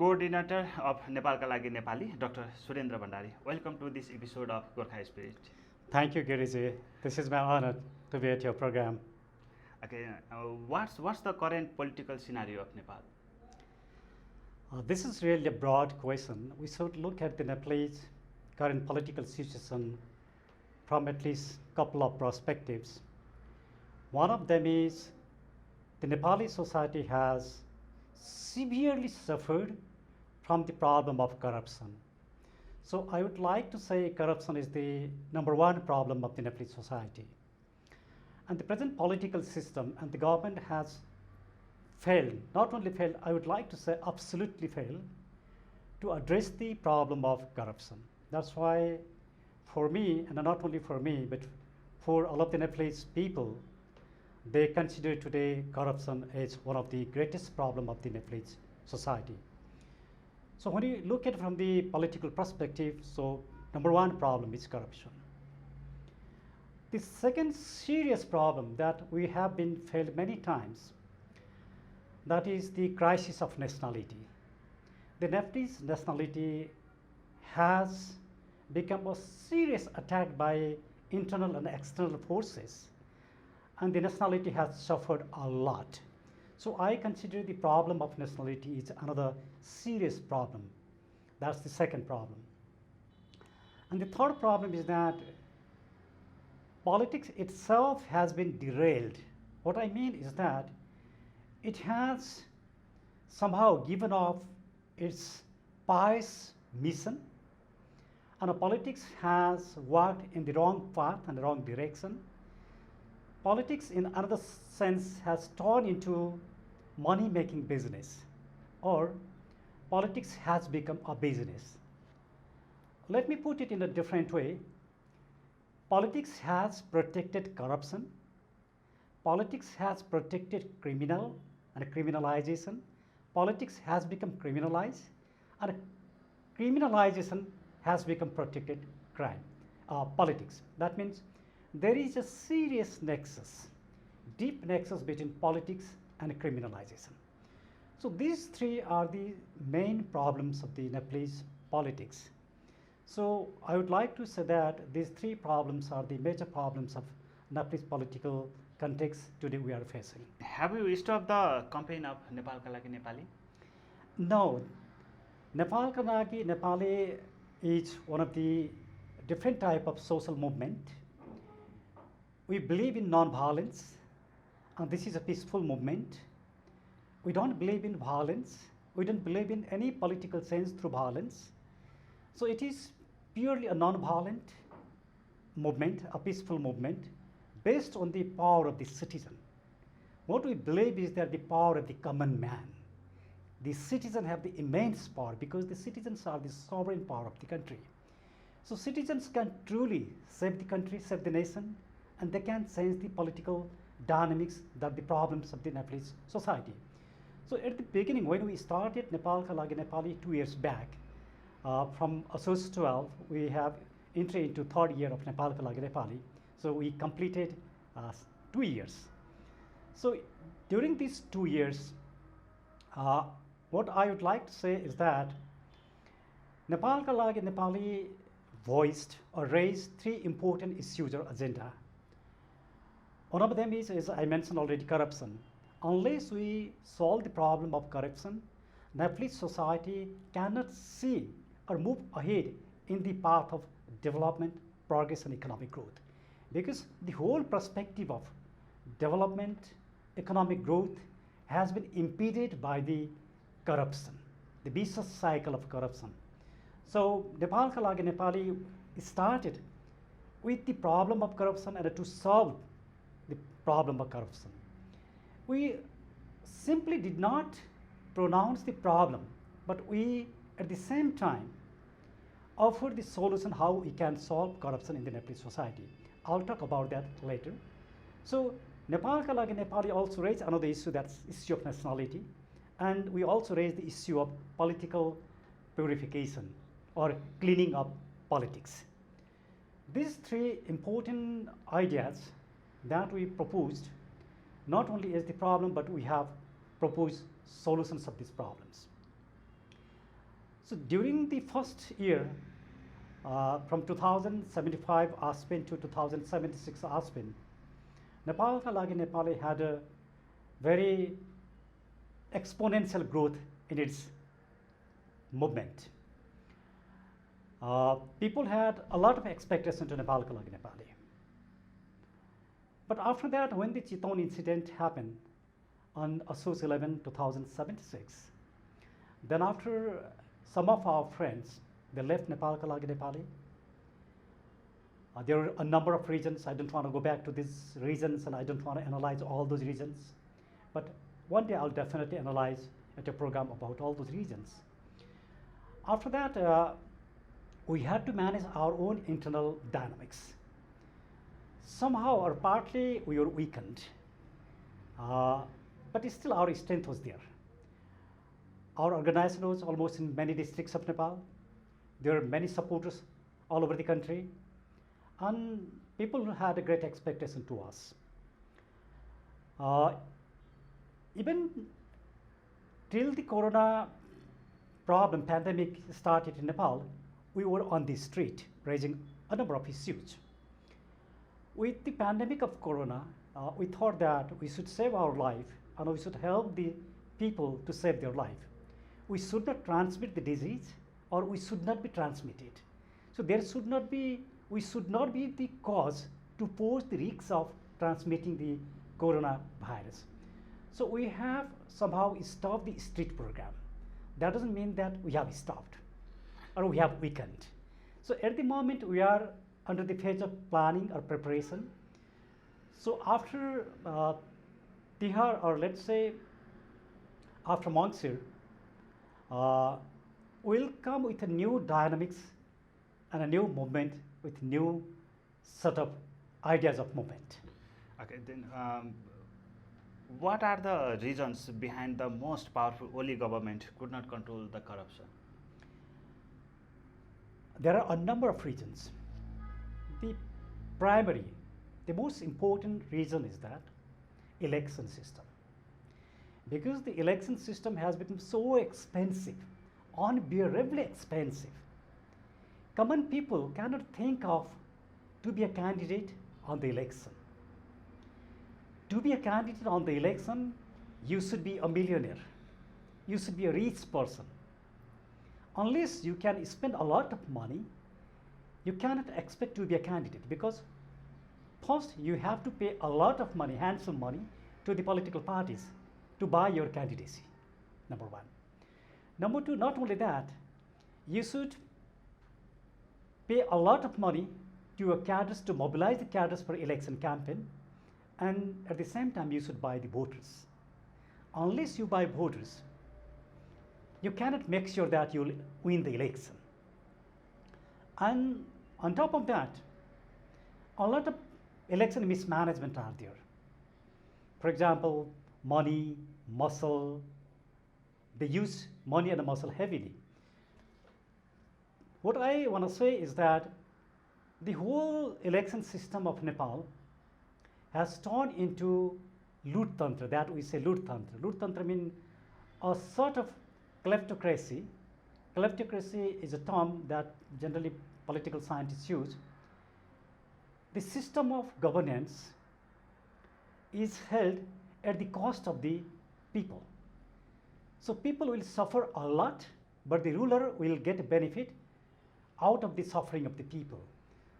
coordinator of Nepalका लागि Nepali, Dr. Surendra Bhandari. Welcome to this episode of Gorkha Spirit. Thank you, Giriji. This is my honor to be at your program. Okay, what's the current political scenario of Nepal? This is really a broad question. We should look at the Nepalese current political situation from at least a couple of perspectives. One of them is the Nepali society has severely suffered from the problem of corruption. So I would like to say corruption is the number one problem of the Nepalese society. And the present political system and the government has failed, not only failed, I would like to say absolutely failed to address the problem of corruption. That's why for me, and not only for me, but for all of the Nepalese people, they consider today corruption as one of the greatest problem of the Nepalese society. So when you look at it from the political perspective, so number one problem is corruption. The second serious problem that we have been failed many times, that is the crisis of nationality. The Nepalese nationality has become a serious attack by internal and external forces, and the nationality has suffered a lot. So I consider the problem of nationality is another serious problem. That's the second problem. And the third problem is that politics itself has been derailed. What I mean is that it has somehow given off its pious mission, and politics has walked in the wrong path and the wrong direction. Politics, in another sense, has turned into money-making business, or politics has become a business. Let me put it in a different way. Politics has protected corruption. Politics has protected criminal and criminalization. Politics has become criminalized, and criminalization has become protected crime. Politics. That means there is a serious nexus, deep nexus between politics and criminalization. So these three are the main problems of the Nepalese politics. So I would like to say that these three problems are the major problems of Nepalese political context today we are facing. Have you stopped the campaign of Nepalka लागि Nepali? No, Nepalka लागि Nepali is one of the different type of social movement. We believe in non-violence, and this is a peaceful movement. We don't believe in violence. We don't believe in any political change through violence. So it is purely a non-violent movement, a peaceful movement, based on the power of the citizen. What we believe is that the power of the common man. The citizens have the immense power because the citizens are the sovereign power of the country. So citizens can truly save the country, save the nation, and they can change the political dynamics, that the problems of the Nepalese society. So at the beginning, when we started Nepalka लागि Nepali 2 years back, from Associate 12, we have entry into third year of Nepalka लागि Nepali. So we completed 2 years. So during these 2 years, what I would like to say is that Nepalka लागि Nepali voiced or raised three important issues or agenda. One of them is, as I mentioned already, corruption. Unless we solve the problem of corruption, Nepalese society cannot see or move ahead in the path of development, progress, and economic growth. Because the whole perspective of development, economic growth has been impeded by the corruption, the vicious cycle of corruption. So Nepalka लागि Nepali started with the problem of corruption and to solve the problem of corruption. We simply did not pronounce the problem, but we at the same time offered the solution how we can solve corruption in the Nepalese society. I'll talk about that later. So Nepalka लागि Nepali also raised another issue, that's issue of nationality, and we also raised the issue of political purification or cleaning up politics. These three important ideas that we proposed not only as the problem, but we have proposed solutions of these problems. So during the first year, from 2075 Aspen to 2076 Aspen, Nepalka लागि Nepali had a very exponential growth in its movement. People had a lot of expectation to Nepalka लागि Nepali. But after that, when the Chiton incident happened on Assos 11, 2076, then after some of our friends, they left Nepalka लागि Nepali. There are a number of reasons. I don't want to go back to these reasons, and I don't want to analyze all those reasons. But one day I'll definitely analyze at a program about all those reasons. After that, we had to manage our own internal dynamics. Somehow or partly we were weakened, but still our strength was there. Our organization was almost in many districts of Nepal. There are many supporters all over the country, and people had a great expectation to us. Even till the corona problem, pandemic started in Nepal, we were on the street raising a number of issues. With the pandemic of corona, we thought that we should save our life and we should help the people to save their life. We should not transmit the disease, or we should not be transmitted. So there should not be, we should not be the cause to pose the risks of transmitting the coronavirus. So we have somehow stopped the street program. That doesn't mean that we have stopped or we have weakened. So at the moment we are under the phase of planning or preparation. So after Tihar, or let's say after Mongsir, we'll come with a new dynamics and a new movement with new sort of ideas of movement. Okay, then what are the reasons behind the most powerful Oli government could not control the corruption? There are a number of reasons. The primary, the most important reason is that election system. Because the election system has become so expensive, unbearably expensive, common people cannot think of to be a candidate on the election. To be a candidate on the election, you should be a millionaire. You should be a rich person. Unless you can spend a lot of money, you cannot expect to be a candidate, because first you have to pay a lot of money, handsome money, to the political parties to buy your candidacy, number one. Number two, not only that, you should pay a lot of money to your cadres to mobilize the cadres for election campaign, and at the same time you should buy the voters. Unless you buy voters, you cannot make sure that you'll win the election. And on top of that, a lot of election mismanagement are there. For example, money, muscle, they use money and muscle heavily. What I want to say is that the whole election system of Nepal has turned into loot tantra, that we say loot tantra. Loot tantra means a sort of kleptocracy. Kleptocracy is a term that generally political scientists use. The system of governance is held at the cost of the people. So people will suffer a lot, but the ruler will get a benefit out of the suffering of the people.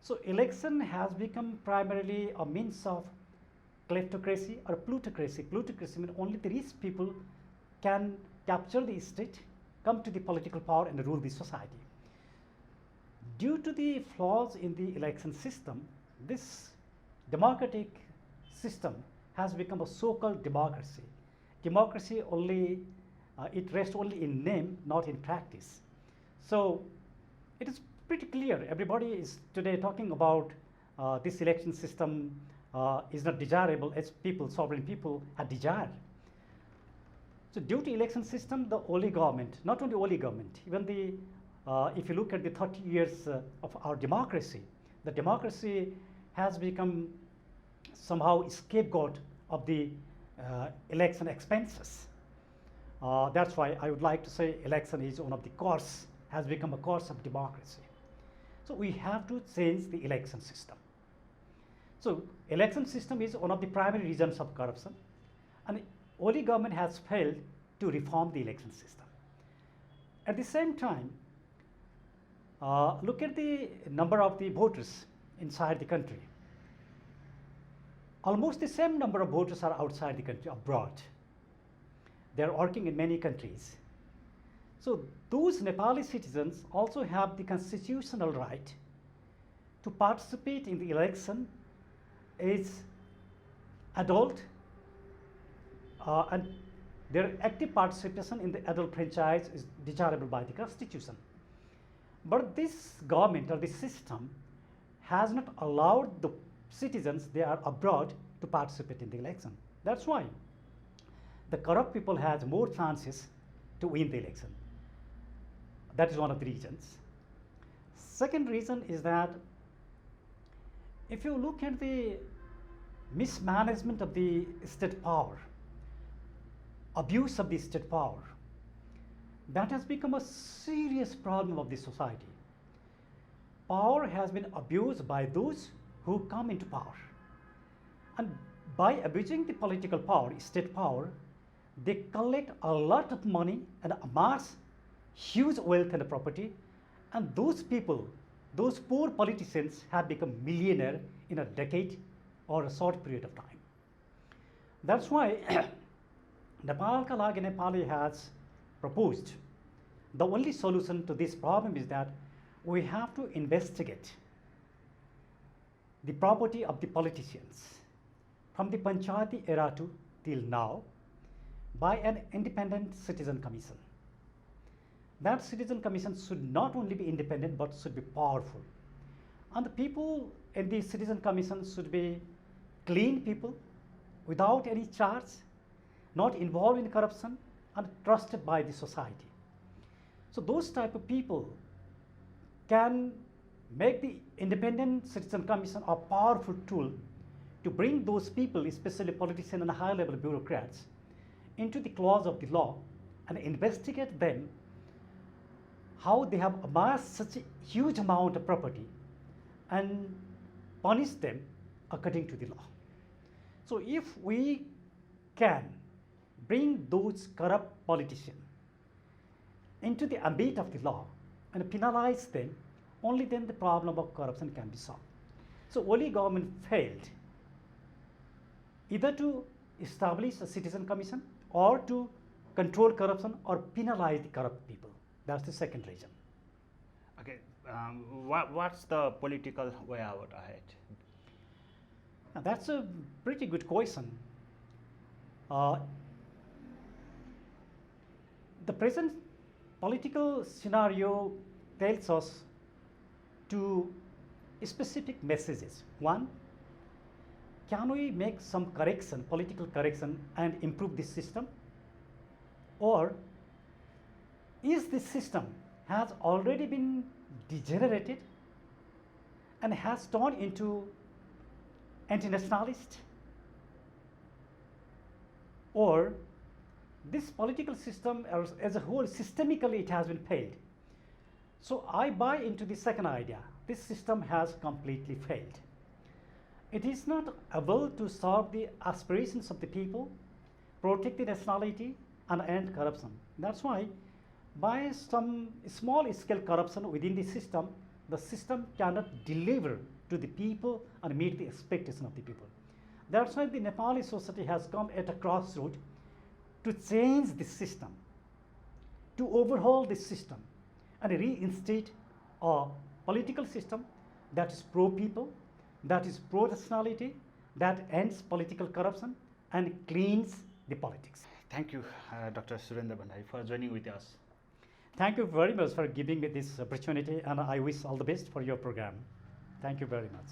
So election has become primarily a means of kleptocracy or plutocracy. Plutocracy means only the rich people can capture the state, come to the political power and rule the society. Due to the flaws in the election system, this democratic system has become a so-called democracy. Democracy only, it rests only in name, not in practice. So it is pretty clear. Everybody is today talking about this election system is not desirable as people, sovereign people, had desired. So due to election system, the Oli government, not only Oli government, even the, if you look at the 30 years of our democracy, the democracy has become somehow scapegoat of the election expenses. That's why I would like to say election is one of the costs has become a course of democracy. So we have to change the election system. So election system is one of the primary reasons of corruption, and Oli government has failed to reform the election system. At the same time, look at the number of the voters inside the country. Almost the same number of voters are outside the country, abroad. They are working in many countries. So those Nepali citizens also have the constitutional right to participate in the election as adult, and their active participation in the adult franchise is desirable by the constitution. But this government or this system has not allowed the citizens they are abroad to participate in the election. That's why the corrupt people has more chances to win the election. That is one of the reasons. Second reason is that if you look at the mismanagement of the state power, abuse of the state power, that has become a serious problem of the society. Power has been abused by those who come into power. And by abusing the political power, state power, they collect a lot of money and amass huge wealth and property, and those people, those poor politicians have become millionaire in a decade or a short period of time. That's why Nepal ka लागि Nepali has proposed the only solution to this problem is that we have to investigate the property of the politicians from the Panchayati era to till now by an independent citizen commission. That citizen commission should not only be independent but should be powerful. And the people in the citizen commission should be clean people without any charge, not involved in corruption, and trusted by the society. So those type of people can make the independent citizen commission a powerful tool to bring those people, especially politicians and high-level bureaucrats, into the clause of the law and investigate them how they have amassed such a huge amount of property and punish them according to the law. So if we can bring those corrupt politicians into the ambit of the law and penalize them, only then the problem of corruption can be solved. So Oli government failed either to establish a citizen commission or to control corruption or penalize the corrupt people. That's the second reason. Okay, what's the political way out ahead? Now that's a pretty good question. The present political scenario tells us two specific messages. One, can we make some correction, political correction, and improve this system? Or is this system has already been degenerated and has turned into anti-nationalist? Or this political system as a whole, systemically it has been failed. So I buy into the second idea. This system has completely failed. It is not able to serve the aspirations of the people, protect the nationality, and end corruption. That's why by some small scale corruption within the system cannot deliver to the people and meet the expectation of the people. That's why the Nepali society has come at a crossroad to change the system, to overhaul the system and reinstate a political system that is pro-people, that is pro-nationality, that ends political corruption and cleans the politics. Thank you, Dr. Surendra Bhandari, for joining with us. Thank you very much for giving me this opportunity, and I wish all the best for your program. Thank you very much.